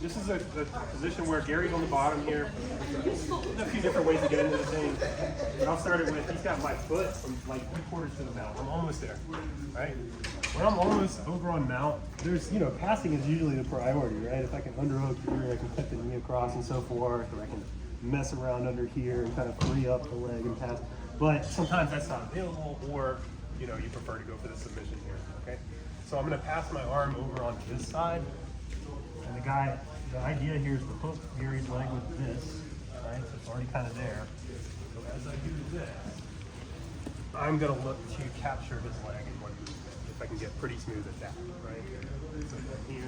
This is a position where Gary's on the bottom here. There's a few different ways to get into the thing. But I'll start it with, he's got my foot from like 3/4 to the mount. I'm almost there, right? When I'm almost over on mount, there's, you know, passing is usually the priority, right? If I can underhook here, I can cut the knee across and so forth, or I can mess around under here and kind of free up the leg and pass. But sometimes that's not available, or, you know, you prefer to go for the submission here, okay? So I'm gonna pass my arm over onto this side, and the idea here is to hook Gary's leg with this, right? So it's already kind of there. So as I do this, I'm gonna look to capture his leg in one movement, if I can get pretty smooth at that, right? So from here,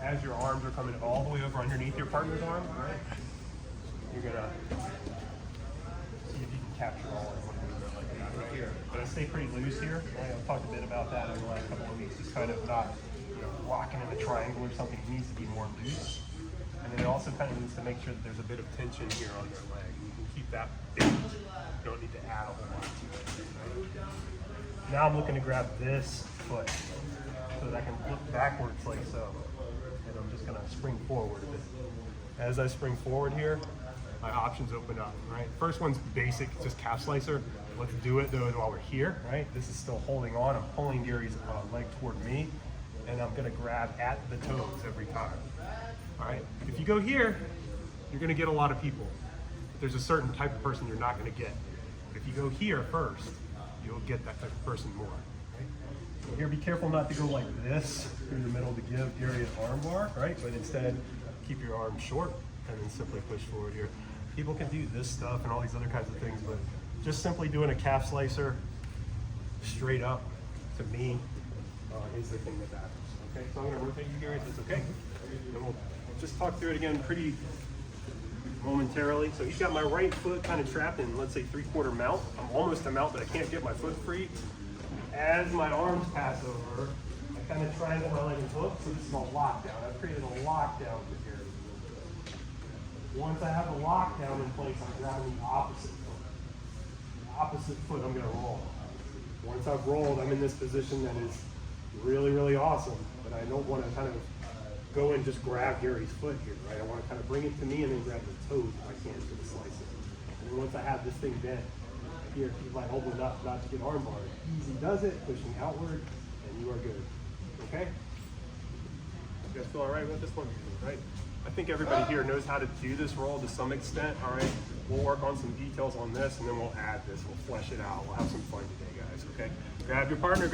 as your arms are coming all the way over underneath your partner's arm, right? You're gonna see if you can capture all in one movement like that right here. But I stay pretty loose here. I've talked a bit about that in the last couple of weeks. Just kind of not, you know, locking in a triangle or something. It needs to be more loose. And then it also kind of needs to make sure that there's a bit of tension here on their leg. You can keep that big. You don't need to add a whole lot to it. Right? Now I'm looking to grab this foot so that I can flip backwards like so. And I'm just gonna spring forward a bit. As I spring forward here, my options open up, right? First one's basic, just calf slicer. Let's do it though while we're here, right? This is still holding on. I'm pulling Gary's leg toward me, and I'm gonna grab at the toes every time. All right, if you go here, you're gonna get a lot of people. There's a certain type of person you're not gonna get. But if you go here first, you'll get that type of person more. Right? So here, be careful not to go like this through the middle to give Gary an arm bar, right? But instead, keep your arm short and then simply push forward here. People can do this stuff and all these other kinds of things, but just simply doing a calf slicer straight up, to me, is the thing that matters. Okay, so I'm gonna rotate you, Gary, if it's okay. And we'll just talk through it again pretty momentarily. So he's got my right foot kind of trapped in, let's say, 3/4 mount. I'm almost to mount, but I can't get my foot free. As my arms pass over, I kind of triangle my leg and hook, so this is a lockdown. I've created a lockdown for Gary. Once I have the lockdown in place, I'm grabbing the opposite foot. The opposite foot I'm gonna roll. Once I've rolled, I'm in this position that is really, really awesome, but I don't wanna kind of go and just grab Gary's foot here, right? I wanna kind of bring it to me and then grab the toes if I can for the slicing. And then once I have this thing bent, here, keep my elbow not to get arm barred. Easy does it, pushing outward, and you are good, okay? You guys feel all right with this one, right? I think everybody here knows how to do this roll to some extent, all right? We'll work on some details on this, and then we'll add this, we'll flesh it out. We'll have some fun today, guys, okay? Grab your partner,